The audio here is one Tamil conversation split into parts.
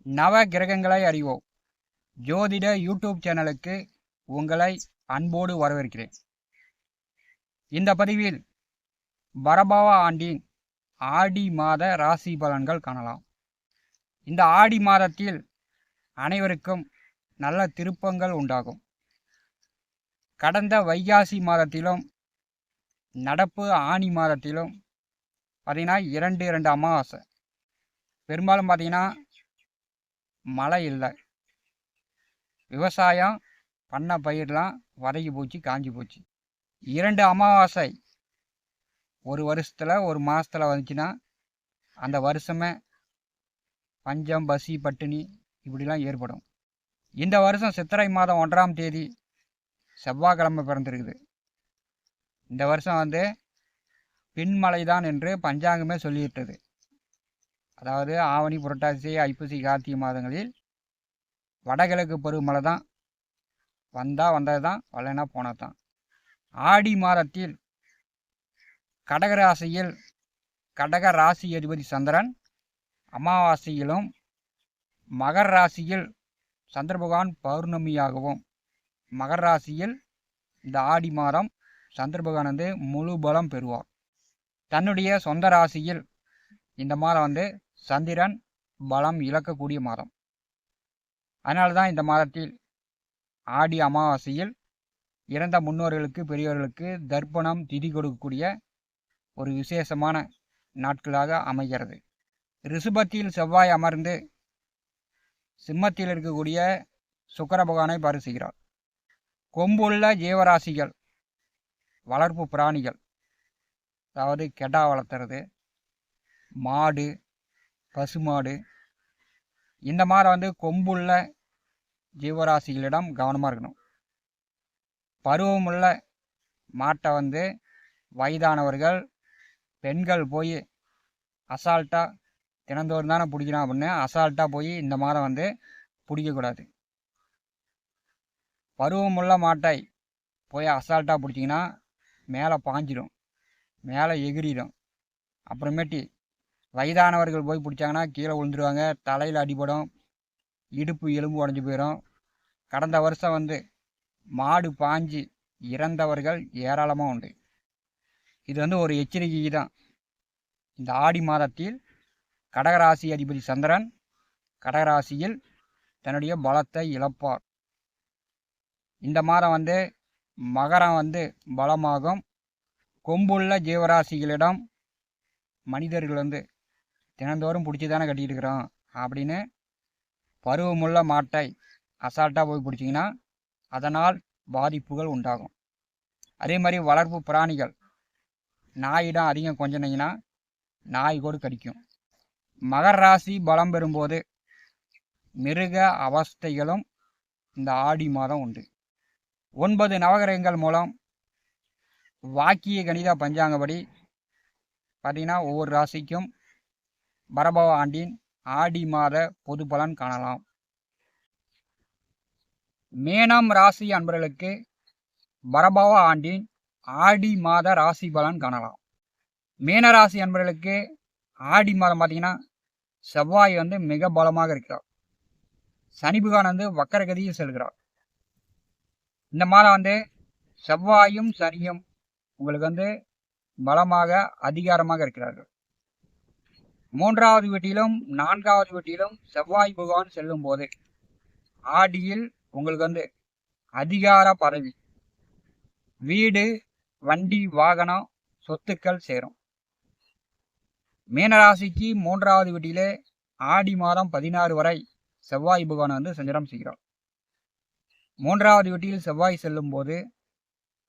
நவ கிரகங்களை அறிவோம் ஜோதிட யூடியூப் சேனலுக்கு உங்களை அன்போடு வரவேற்கிறேன். இந்த பதிவில் பரபாவ ஆண்டின் ஆடி மாத ராசி பலன்கள் காணலாம். இந்த ஆடி மாதத்தில் அனைவருக்கும் நல்ல திருப்பங்கள் உண்டாகும். கடந்த வைகாசி மாதத்திலும் நடப்பு ஆணி மாதத்திலும் பார்த்தீங்கன்னா இரண்டு அமாவாசை. பெரும்பாலும் பார்த்தீங்கன்னா மழை இல்லை, விவசாயம் பண்ண பயிரெலாம் வதங்கி போச்சு, காஞ்சி போச்சு. 2 அமாவாசை ஒரு வருஷத்தில் ஒரு மாதத்தில் வந்துச்சுன்னா அந்த வருஷமே பஞ்சம், பசி, பட்டினி இப்படிலாம் ஏற்படும். இந்த வருஷம் சித்திரை மாதம் 1ஆம் தேதி செவ்வாய்க்கிழமை பிறந்திருக்குது. இந்த வருஷம் பின்மழை தான் என்று பஞ்சாங்கமே சொல்லிவிட்டது. அதாவது ஆவணி, புரட்டாசி, ஐப்பசி, கார்த்திகை மாதங்களில் வடகிழக்கு பருவமழை தான். வந்தது தான், வரலைன்னா போனது தான். ஆடி மாதத்தில் கடகராசியில் கடக ராசி அதிபதி சந்திரன் அமாவாசையிலும், மகர ராசியில் சந்திர பகவான் பௌர்ணமியாகவும், மகர ராசியில் இந்த ஆடி மாதம் சந்திர பகவான் முழு பலம் பெறுவார். தன்னுடைய சொந்த ராசியில் இந்த மாதம் சந்திரன் பலம் இழக்கக்கூடிய மாதம். அதனால தான் இந்த மாதத்தில் ஆடி அமாவாசையில் இறந்த முன்னோர்களுக்கு, பெரியவர்களுக்கு தர்ப்பணம் திதி கொடுக்கக்கூடிய ஒரு விசேஷமான நாட்களாக அமைகிறது. ரிஷபத்தில் செவ்வாய் அமர்ந்து சிம்மத்தில் இருக்கக்கூடிய சுக்கிர பகவானை பரிசுகிறார். கொம்புள்ள ஜீவராசிகள், வளர்ப்பு பிராணிகள், அதாவது கெடா வளர்த்துறது, மாடு, பசுமாடு, இந்த மாதிரி கொம்புள்ள ஜீவராசிகளிடம் கவனமாக இருக்கணும். பருவமுள்ள மாட்டை வயதானவர்கள், பெண்கள் போய் அசால்ட்டாக தினந்தோறும் தானே பிடிக்கணும் அப்படின்னு அசால்ட்டாக போய் இந்த மாதம் பிடிக்கக்கூடாது. பருவமுள்ள மாட்டை போய் அசால்ட்டாக பிடிச்சிங்கன்னா மேலே பாஞ்சிடும், மேலே எகிரிடும். அப்புறமேட்டி வயதானவர்கள் போய் பிடிச்சாங்கன்னா கீழே விழுந்துருவாங்க, தலையில் அடிபடும், இடுப்பு எலும்பு உடஞ்சி போயிடும். கடந்த வருஷம் மாடு பாஞ்சி இறந்தவர்கள் ஏராளமாக உண்டு. இது ஒரு எச்சரிக்கை தான். இந்த ஆடி மாதத்தில் கடகராசி அதிபதி சந்திரன் கடகராசியில் தன்னுடைய பலத்தை இழப்பார். இந்த மாதம் மகரம் பலமாகும். கொம்புள்ள ஜீவராசிகளிடம் மனிதர்கள் தினந்தோறும் பிடிச்சி தானே கட்டிகிட்டு இருக்கிறோம் அப்படின்னு பருவமுள்ள மாட்டை அசால்ட்டாக போய் பிடிச்சிங்கன்னா அதனால் பாதிப்புகள் உண்டாகும். அதே மாதிரி வளர்ப்பு பிராணிகள், நாயிடம் அதிகம் கொஞ்சினீங்கன்னா நாய் கூட கடிக்கும். மகர ராசி பலம் பெறும்போது மிருக அவஸ்தைகளும் இந்த ஆடி மாதம் உண்டு. 9 நவகிரகங்கள் மூலம் வாக்கிய கணித பஞ்சாங்கப்படி பார்த்தீங்கன்னா ஒவ்வொரு ராசிக்கும் பரபவ ஆண்டின் ஆடி மாத பொது பலன் காணலாம். மேனம் ராசி அன்பர்களுக்கு பரபவ ஆண்டின் ஆடி மாத ராசி பலன் காணலாம். மீனராசி அன்பர்களுக்கு ஆடி மாதம் பார்த்தீங்கன்னா செவ்வாய் மிக பலமாக இருக்கிறார். சனி பகவான் வக்கரகதியில் செல்கிறார். இந்த மாதம் செவ்வாயும் சனியும் உங்களுக்கு பலமாக அதிகாரமாக இருக்கிறார்கள். 3வது வீட்டிலும் 4வது வீட்டிலும் செவ்வாய் பகவான் செல்லும் போது ஆடியில் உங்களுக்கு அதிகார பதவி, வீடு, வண்டி, வாகனம், சொத்துக்கள் சேரும். மீனராசிக்கு 3வது வீட்டிலே ஆடி மாதம் 16 வரை செவ்வாய் பகவான் சஞ்சாரம் செய்கிறார். 3வது வீட்டில் செவ்வாய் செல்லும் போது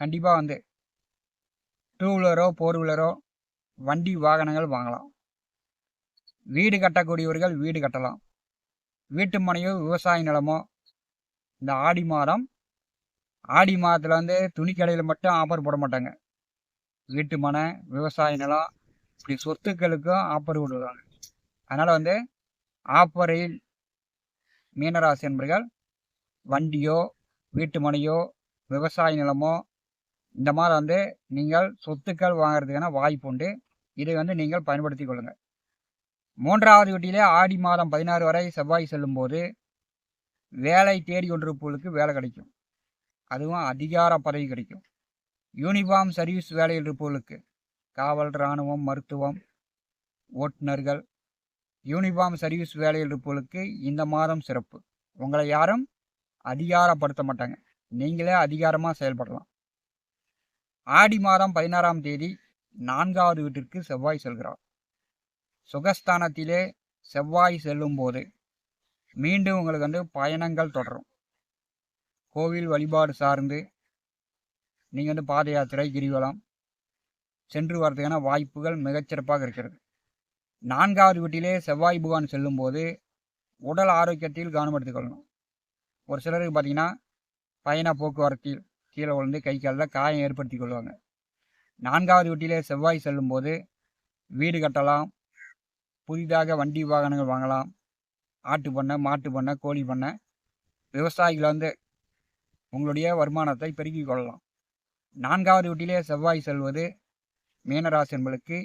கண்டிப்பாக 2 வீலரோ 4 வீலரோ வண்டி வாகனங்கள் வாங்கலாம். வீடு கட்டக்கூடியவர்கள் வீடு கட்டலாம். வீட்டு மனையோ விவசாய நிலமோ இந்த ஆடி மாதத்தில் துணி கடையில் மட்டும் ஆஃபர் போட மாட்டாங்க. வீட்டு மனை, விவசாய நிலம், இப்படி சொத்துக்களுக்கும் ஆஃபர் விடுவாங்க. அதனால் ஆஃபரில் மீனராசி என்பர்கள் வண்டியோ, வீட்டு மனையோ, விவசாய நிலமோ இந்த மாதம் நீங்கள் சொத்துக்கள் வாங்கிறதுக்கான வாய்ப்பு உண்டு. இதை நீங்கள் பயன்படுத்தி கொள்ளுங்கள். மூன்றாவது வீட்டிலே ஆடி மாதம் 16 வரை செவ்வாய் செல்லும்போது வேலை தேடி கொண்டிருப்பவர்களுக்கு வேலை கிடைக்கும். அதுவும் அதிகார பதவி கிடைக்கும். யூனிஃபார்ம் சர்வீஸ் வேலையில் இருப்பவர்களுக்கு காவல், இராணுவம், மருத்துவம், ஓட்டுநர்கள், யூனிஃபார்ம் சர்வீஸ் வேலையில் இருப்பவர்களுக்கு இந்த மாதம் சிறப்பு. உங்களை யாரும் அதிகாரப்படுத்த மாட்டாங்க. நீங்களே அதிகாரமாக செயல்படலாம். ஆடி மாதம் 16ஆம் தேதி 4வது வீட்டிற்கு செவ்வாய் செல்கிறார். சுகஸ்தானத்திலே செவ்வாய் செல்லும் போது மீண்டும் உங்களுக்கு பயணங்கள் தொடரும். கோவில் வழிபாடு சார்ந்து நீங்கள் பாத யாத்திரை, கிரிவலம் சென்று வரதுக்கான வாய்ப்புகள் மிகச்சிறப்பாக இருக்கிறது. 4வது வீட்டிலே செவ்வாய் பகவான் செல்லும்போது உடல் ஆரோக்கியத்தில் கவனம் எடுத்துக்கொள்ளணும். ஒரு சிலருக்கு பார்த்தீங்கன்னா பயண போக்குவரத்தில் கீழே விழுந்து கை காலில் காயம் ஏற்படுத்தி கொள்வாங்க. 4வது வீட்டிலே செவ்வாய் செல்லும்போது வீடு கட்டலாம், புதிதாக வண்டி வாகனங்கள் வாங்கலாம், ஆட்டு பண்ணை, மாட்டு பண்ணை, கோழி பண்ணை, விவசாயிகள் உங்களுடைய வருமானத்தை பெருக்கிக் கொள்ளலாம். 4வது வீட்டிலே செவ்வாய் செல்வது மீனராசி என்பதற்கு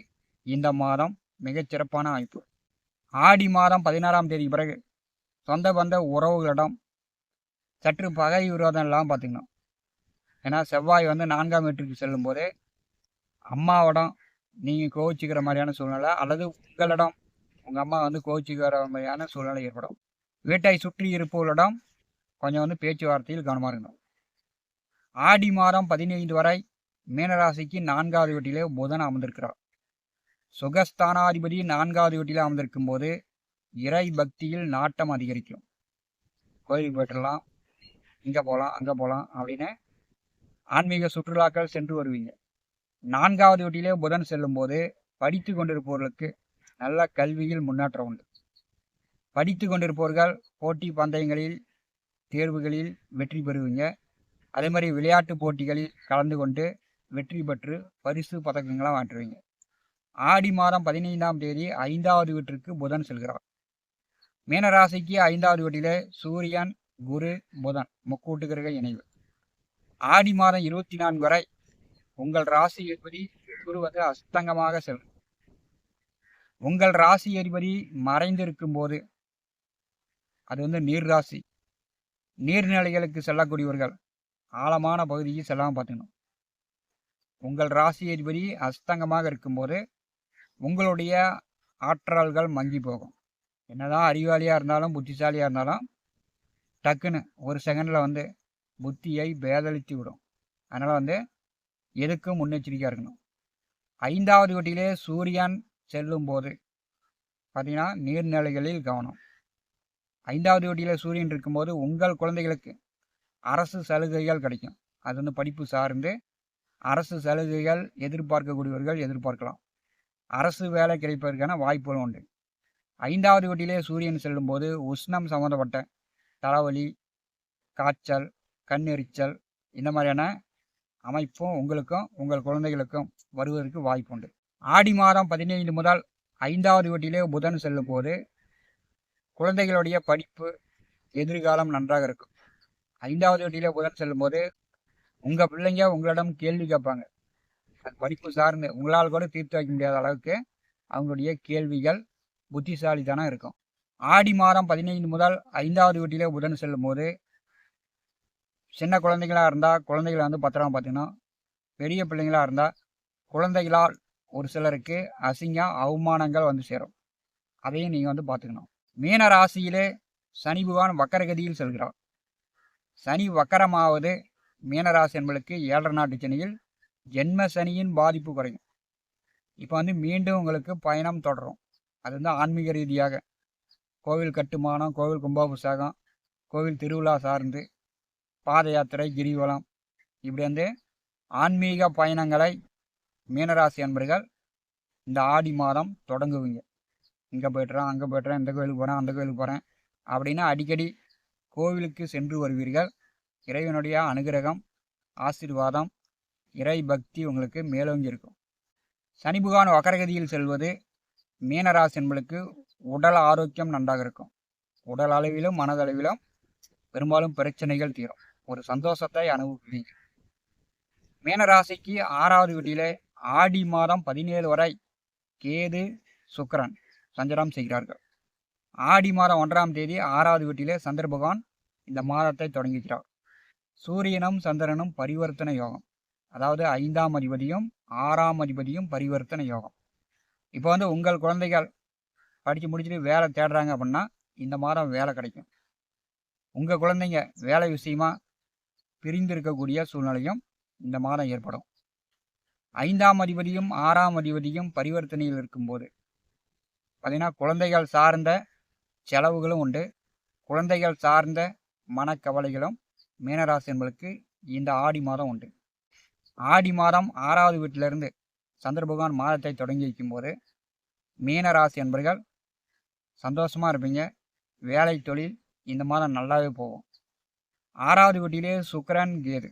இந்த மாதம் மிகச்சிறப்பான வாய்ப்பு. ஆடி மாதம் 16ஆம் தேதி பிறகு சொந்த பந்த உறவுகளிடம் சற்று பகை விரோதம் எல்லாம் பார்த்துக்கணும். ஏன்னா செவ்வாய் 4ஆம் வீட்டுக்கு செல்லும்போது அம்மாவிடம் நீங்கள் கோவிச்சுக்கிற மாதிரியான சூழ்நிலை, அல்லது உங்களிடம் உங்கள் அம்மா கோவிச்சுக்கிற மாதிரியான சூழ்நிலை ஏற்படும். வீட்டை சுற்றி இருப்பவர்களிடம் கொஞ்சம் பேச்சுவார்த்தையில் கவனமாக இருக்கணும். ஆடி மாதம் 15 வரை மீனராசிக்கு 4வது வீட்டிலே புதன் அமர்ந்திருக்கிறார். சுகஸ்தானாதிபதி 4வது வீட்டிலே அமர்ந்திருக்கும் போது இறை பக்தியில் நாட்டம் அதிகரிக்கும். கோயிலுக்கு போய்ட்டுலாம், இங்கே போகலாம், அங்கே போகலாம் அப்படின்னு ஆன்மீக சுற்றுலாக்கள் சென்று வருவீங்க. 4வது வீட்டிலே புதன் செல்லும்போது படித்து கொண்டிருப்பவர்களுக்கு நல்ல கல்வியில் முன்னேற்றம் உண்டு. படித்து கொண்டிருப்பவர்கள் போட்டி பந்தயங்களில், தேர்வுகளில் வெற்றி பெறுவீங்க. அதே மாதிரி விளையாட்டு போட்டிகளில் கலந்து கொண்டு வெற்றி பெற்று பரிசு பதக்கங்களாக வாங்குவீங்க. ஆடி மாதம் 15ஆம் தேதி 5வது வீட்டிற்கு புதன் செல்கிறார். மீனராசிக்கு 5வது வீட்டிலே சூரியன், குரு, புதன் முக்கூட்டு கிரக இணைவு. ஆடி மாதம் 24 வரை உங்கள் ராசி அதிபதி குரு அஸ்தங்கமாக செல்லும். உங்கள் ராசி அதிபதி மறைந்திருக்கும் போது அது நீர் ராசி, நீர்நிலைகளுக்கு செல்லக்கூடியவர்கள் ஆழமான பகுதிக்கு செல்லாமல் பார்த்துக்கணும். உங்கள் ராசி அதிபதி அஸ்தங்கமாக இருக்கும்போது உங்களுடைய ஆற்றல்கள் மங்கி போகும். என்னதான் அறிவாளியாக இருந்தாலும், புத்திசாலியாக இருந்தாலும் டக்குன்னு ஒரு செகண்டில் புத்தியை பேதளித்து விடும். அதனால் எதுக்கும் முன்னெச்சரிக்கையாக இருக்கணும். 5வது வீட்டிலே சூரியன் செல்லும் போது பார்த்தீங்கன்னா நீர்நிலைகளில் கவனம். 5வது வீட்டிலே சூரியன் இருக்கும்போது உங்கள் குழந்தைகளுக்கு அரசு சலுகைகள் கிடைக்கும். அது படிப்பு சார்ந்து அரசு சலுகைகள் எதிர்பார்க்கக்கூடியவர்கள் எதிர்பார்க்கலாம். அரசு வேலை கிடைப்பதற்கான வாய்ப்புகள் உண்டு. 5வது வீட்டிலே சூரியன் செல்லும்போது உஷ்ணம் சம்மந்தப்பட்ட தலைவலி, காய்ச்சல், கண்ணெரிச்சல் இந்த மாதிரியான அமைப்பும் உங்களுக்கும் உங்கள் குழந்தைகளுக்கும் வருவதற்கு வாய்ப்பு உண்டு. ஆடி மாதம் 15 முதல் 5வது வீட்டிலே புதன் செல்லும் போது குழந்தைகளுடைய படிப்பு, எதிர்காலம் நன்றாக இருக்கும். 5வது வீட்டிலே புதன் செல்லும்போது உங்கள் பிள்ளைங்க உங்களிடம் கேள்வி கேட்பாங்க. அது படிப்பு சார்ந்து உங்களால் கூட தீர்த்து வைக்க முடியாத அளவுக்கு அவங்களுடைய கேள்விகள் புத்திசாலித்தனம் இருக்கும். ஆடி மாதம் 15 முதல் 5வது வீட்டிலே புதன் செல்லும் போது சின்ன குழந்தைகளாக இருந்தால் குழந்தைகளை பத்திரமா பார்த்துக்கணும். பெரிய பிள்ளைங்களாக இருந்தால் குழந்தைகளால் ஒரு சிலருக்கு அசிங்கம், அவமானங்கள் சேரும். அதையும் நீங்கள் பார்த்துக்கணும். மீன ராசியிலே சனி பகவான் வக்கரகதியில் செல்கிறார். சனி வக்கரமாவது மீனராசி என்பதற்கு 7.5 நாட்டு சனியில் ஜென்ம சனியின் பாதிப்பு குறையும். இப்போ மீண்டும் உங்களுக்கு பயணம் தொடரும். அது ஆன்மீக ரீதியாக கோவில் கட்டுமானம், கோவில் கும்பாபிஷேகம், கோவில் திருவிழா சார்ந்து பாத யாத்திரை, கிரிவலம் இப்படி ஆன்மீக பயணங்களை மீனராசி அன்பர்கள் இந்த ஆடி மாதம் தொடங்குவீங்க. இங்கே போய்ட்டுறேன், அங்கே போய்ட்டுறேன், இந்த கோயிலுக்கு போகிறேன், அந்த கோயிலுக்கு போகிறேன் அப்படின்னு அடிக்கடி கோவிலுக்கு சென்று வருவீர்கள். இறைவனுடைய அனுகிரகம், ஆசீர்வாதம், இறை பக்தி உங்களுக்கு மேலோங்கி இருக்கும். சனி பகவான் வக்கரகதியில் செல்வது மீனராசி என்பதற்கு உடல் ஆரோக்கியம் நன்றாக இருக்கும். உடல் அளவிலும் மனதளவிலும் பெரும்பாலும் பிரச்சனைகள் தீரும். ஒரு சந்தோஷத்தை அனுபவிப்பீங்க. மீனராசிக்கு 6வது வீட்டிலே ஆடி மாதம் 17 வரை கேது, சுக்கிரன் சஞ்சாரம் செய்கிறார்கள். ஆடி மாதம் 1ஆம் தேதி 6வது வீட்டிலே சந்திர பகவான் இந்த மாதத்தை தொடங்குகிறார். சூரியனும் சந்திரனும் பரிவர்த்தனை யோகம், அதாவது 5ஆம் அதிபதியும் 6ஆம் அதிபதியும் பரிவர்த்தனை யோகம். இப்போ வந்து உங்கள் குழந்தைகள் படித்து முடிச்சுட்டு வேலை தேடுறாங்க அப்படின்னா இந்த மாதம் வேலை கிடைக்கும். உங்கள் குழந்தைங்க வேலை விஷயமா பிரிந்து இருக்கக்கூடிய சூழ்நிலையும் இந்த மாதம் ஏற்படும். 5ஆம் அதிபதியும் 6ஆம் அதிபதியும் பரிவர்த்தனையில் இருக்கும்போது பார்த்தீங்கன்னா குழந்தைகள் சார்ந்த செலவுகளும் உண்டு. குழந்தைகள் சார்ந்த மனக்கவலைகளும் மீனராசி என்பதற்கு இந்த ஆடி மாதம் உண்டு. ஆடி மாதம் 6வது வீட்டிலிருந்து சந்திர பகவான் மாதத்தை தொடங்கி வைக்கும்போது மீனராசி என்பர்கள் சந்தோஷமாக இருப்பீங்க. வேலை தொழில் இந்த மாதம் நல்லாவே போகும். 6வது வீட்டிலே சுக்கிரன் கேது,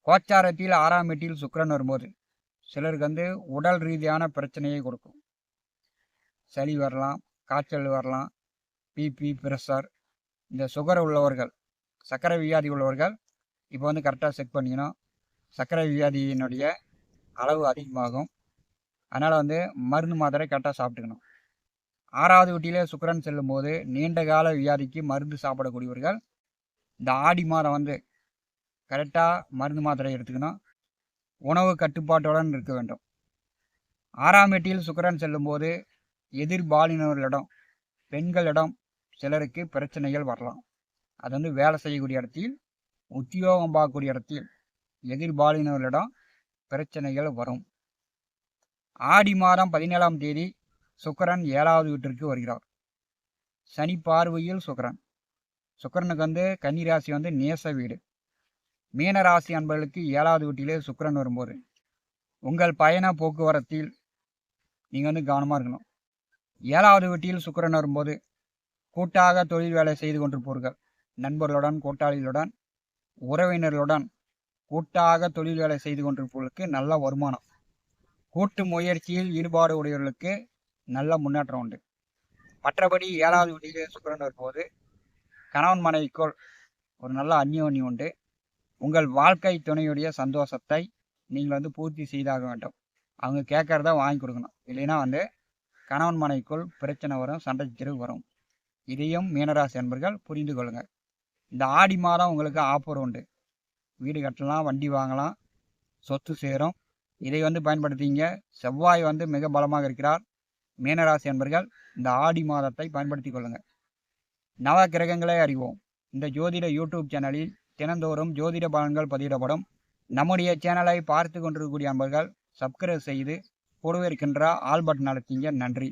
கோச்சாரத்தில் 6ஆம் வீட்டில் சுக்கிரன் வரும்போது சிலருக்கு வந்து உடல் ரீதியான பிரச்சனையை கொடுக்கும். சளி வரலாம், காய்ச்சல் வரலாம், பிபி, பிரஷர், இந்த சுகர் உள்ளவர்கள், சர்க்கரை வியாதி உள்ளவர்கள் இப்போ வந்து கரெக்டாக செக் பண்ணிக்கணும். சர்க்கரை வியாதியினுடைய அளவு அதிகமாகும். அதனால் வந்து மருந்து மாத்திரை கரெக்டாக சாப்பிட்டுக்கணும். 6வது வீட்டிலே சுக்கிரன் செல்லும்போது நீண்ட கால வியாதிக்கு மருந்து சாப்பிடக்கூடியவர்கள் இந்த ஆடி மாதம் வந்து கரெக்டாக மருந்து மாத்திரை எடுத்துக்கணும். உணவு கட்டுப்பாட்டுடன் இருக்க வேண்டும். 6ஆம் வீட்டில் சுக்கிரன் செல்லும்போது எதிர்பாலினர்களிடம், பெண்களிடம் சிலருக்கு பிரச்சனைகள் வரலாம். அது வந்து வேலை செய்யக்கூடிய இடத்தில், உத்தியோகம் பார்க்கக்கூடிய இடத்தில் எதிர்பாலினர்களிடம் பிரச்சனைகள் வரும். ஆடி மாதம் 17ஆம் தேதி சுக்கிரன் 7வது வீட்டிற்கு வருகிறார். சனி பார்வையில் சுக்கிரன். சுக்கிரனுக்கு வந்து கன்னிராசி வந்து நேச வீடு. மீனராசி அன்பர்களுக்கு 7வது வீட்டிலே சுக்கிரன் வரும்போது உங்கள் பயண போக்குவரத்தில் நீங்கள் வந்து கவனமாக இருக்கணும். 7வது வீட்டில் சுக்கிரன் வரும்போது கூட்டாக தொழில் வேலை செய்து கொண்டிருப்பவர்கள், நண்பர்களுடன், கூட்டாளிகளுடன், உறவினர்களுடன் கூட்டாக தொழில் வேலை செய்து கொண்டிருப்பவர்களுக்கு நல்ல வருமானம். கூட்டு முயற்சியில் ஈடுபாடு உடையவர்களுக்கு நல்ல முன்னேற்றம் உண்டு. மற்றபடி 7வது வீட்டிலே சுக்கிரன் வரும்போது கணவன் மனைவிக்குள் ஒரு நல்ல அந்யோன்யம் உண்டு. உங்கள் வாழ்க்கை துணையுடைய சந்தோஷத்தை நீங்கள் வந்து பூர்த்தி செய்தாக வேண்டும். அவங்க கேட்குறத வாங்கி கொடுக்கணும். இல்லைன்னா வந்து கணவன் மனைவிக்குள் பிரச்சனை வரும், சண்டை சச்சரவு வரும். இதையும் மீனராசி என்பர்கள் புரிந்து கொள்ளுங்கள். இந்த ஆடி மாதம் உங்களுக்கு ஆஃபர் உண்டு. வீடு கட்டலாம், வண்டி வாங்கலாம், சொத்து சேரும். இதை வந்து பயன்படுத்திங்க. செவ்வாய் வந்து மிக பலமாக இருக்கிறார். மீனராசி என்பர்கள் இந்த ஆடி மாதத்தை பயன்படுத்தி கொள்ளுங்கள். நவ கிரகங்களே அறிவோம் இந்த ஜோதிட யூடியூப் சேனலில் தினந்தோறும் ஜோதிட பலன்கள் பதிவிடப்படும். நம்முடைய சேனலை பார்த்து கொண்டிருக்கக்கூடிய நண்பர்கள் சப்ஸ்கிரைப் செய்து கூடவே இருக்கின்ற ஆல் பட்டன் அழுத்திங்க. நன்றி.